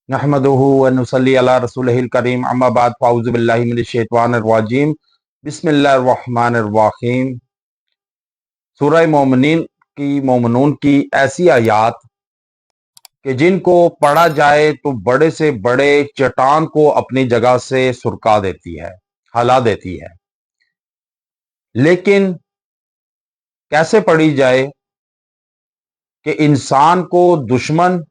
नहमदुहु व नुसल्ली अला रसूलिहिल करीम अम्मा बाद फ़ाऊज़ु बिल्लाहि मिनश शैतानिर रजीम बिस्मिल्लाहिर रहमानिर रहीम। सूरह मोमिनून की ऐसी आयात कि जिनको पढ़ा जाए तो बड़े से बड़े चट्टान को अपनी जगह से सुरका देती है, हला देती है। लेकिन कैसे पढ़ी जाए कि इंसान को दुश्मन,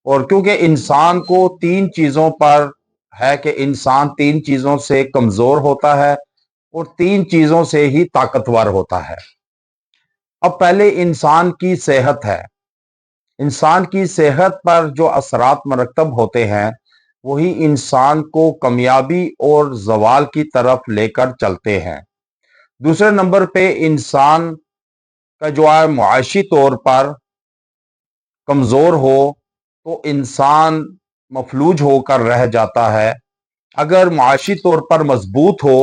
और क्योंकि इंसान को तीन चीजों पर है कि इंसान तीन चीजों से कमजोर होता है और तीन चीजों से ही ताकतवर होता है। अब पहले इंसान की सेहत है। इंसान की सेहत पर जो असरात मरतब होते हैं वही इंसान को कामयाबी और जवाल की तरफ लेकर चलते हैं। दूसरे नंबर पे इंसान का जो है मुआशी तौर पर कमजोर हो तो इंसान मफलूज होकर रह जाता है। अगर मुआशी तौर पर मजबूत हो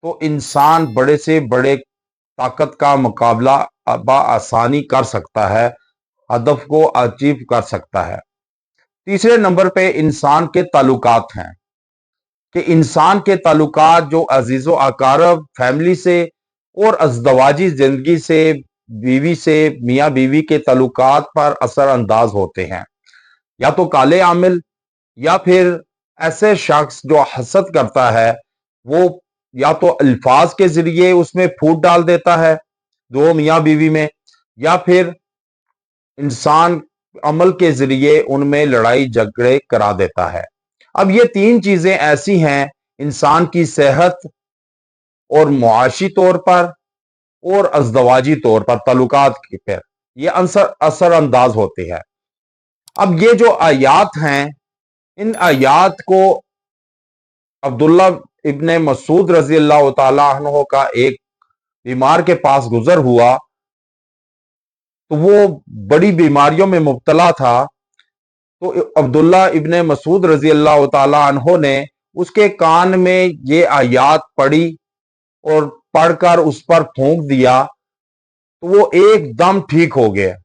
तो इंसान बड़े से बड़े ताकत का मुकाबला आसानी कर सकता है, हदफ को अचीव कर सकता है। तीसरे नंबर पे इंसान के ताल्लुकात हैं कि इंसान के ताल्लुकात जो अजीज़ो अकारब, फैमिली से और अज़दवाजी जिंदगी से, बीवी से, मियाँ बीवी के ताल्लुकात पर असर अंदाज होते हैं। या तो काले आमिल या फिर ऐसे शख्स जो हसद करता है, वो या तो अल्फाज के जरिए उसमें फूट डाल देता है दो मियाँ बीवी में, या फिर इंसान अमल के जरिए उनमें लड़ाई झगड़े करा देता है। अब ये तीन चीजें ऐसी हैं, इंसान की सेहत और मुआशी तौर पर और अज़दवाजी तौर पर, ताल्लुकात के पर ये असर अंदाज होते हैं। अब ये जो आयात हैं, इन आयात को अब्दुल्ला इब्ने मसूद रजी अल्लाह तआला अन्हु का एक बीमार के पास गुजर हुआ, तो वो बड़ी बीमारियों में मुब्तला था। तो अब्दुल्ला इब्ने मसूद रजी अल्लाह तआला अन्हु ने उसके कान में ये आयात पढ़ी और पढ़कर उस पर फूंक दिया, तो वो एकदम ठीक हो गया।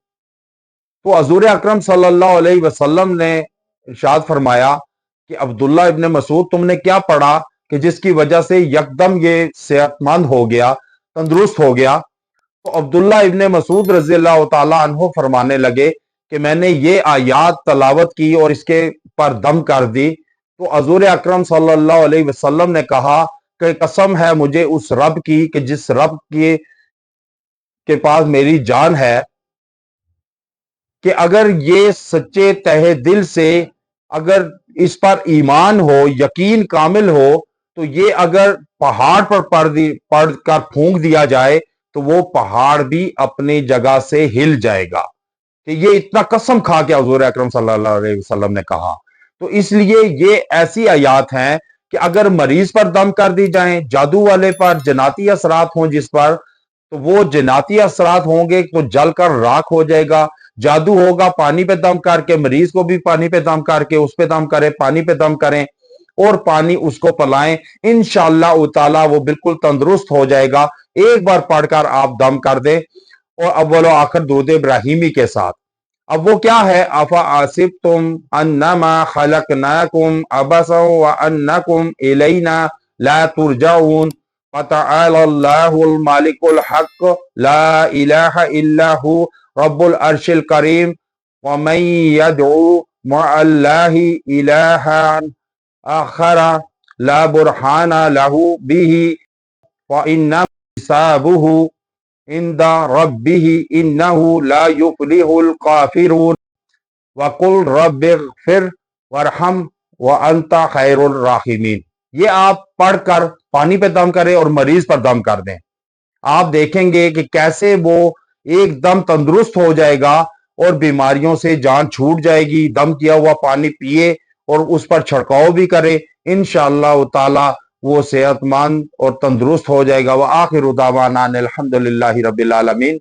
तो हजूर अकरम सल्लल्लाहु अलैहि वसल्लम ने इरशाद फरमाया कि अब्दुल्ला इब्ने मसूद, तुमने क्या पढ़ा कि जिसकी वजह से यकदम ये सेहतमंद हो गया, तंदुरुस्त हो गया? तो अब्दुल्ला इब्ने मसूद रजी अल्लाह तआला अन्हु फरमाने लगे कि मैंने ये आयात तलावत की और इसके पर दम कर दी। तो हजूर अकरम सल्लल्लाहु अलैहि वसल्लम ने कहा कि कसम है मुझे उस रब की कि जिस रब के पास मेरी जान है, कि अगर ये सच्चे तहे दिल से अगर इस पर ईमान हो, यकीन कामिल हो, तो ये अगर पहाड़ पर पढ़ कर फूंक दिया जाए तो वो पहाड़ भी अपनी जगह से हिल जाएगा। कि ये इतना कसम खा के हुजूर अकरम सल्लल्लाहु अलैहि वसल्लम ने कहा। तो इसलिए ये ऐसी आयात हैं कि अगर मरीज पर दम कर दी जाए, जादू वाले पर जन्नती असरात हों जिस पर, तो वो जन्नती असरात होंगे तो जलकर राख हो जाएगा। जादू होगा, पानी पे दम करके, मरीज को भी पानी पे दम करके उस पे दम करें, पानी पे दम करें और पानी उसको पिलाएं, इंशाअल्लाह ताला वो बिल्कुल तंदुरुस्त हो जाएगा। एक बार पढ़कर आप दम कर दें और अव्वल आखिर दुरूद इब्राहिमी के साथ। अब वो क्या है? अफा आसिब तुम अन्नमा खलकनाकुम अबसा व अन्नकुम इलैना ला तुरजाऊन फतआलल्लाहुल मालिकुल हक ला इलाहा इल्ला हु रब्बुल अर्शिल करीम व मन यदउ मअल्लाहि इलाहन आखरा ला बुरहाना लहु बिही व इन्ना हिसाबुहु इंदा रब्बिही इन्नहु ला युफ्लिहुल काफिरून वकुल रब्बिगफिर वरहम व अंता खैरुर राहिमीन। ये आप पढ़कर पानी पे दम करें और मरीज पर दम कर दें, आप देखेंगे कि कैसे वो एकदम तंदुरुस्त हो जाएगा और बीमारियों से जान छूट जाएगी। दम किया हुआ पानी पिए और उस पर छिड़काव भी करे, इंशाअल्लाह ताला वो सेहतमंद और तंदुरुस्त हो जाएगा। व आखिरु दावाना अनिल हम्दुलिल्लाहि रब्बिल आलमीन।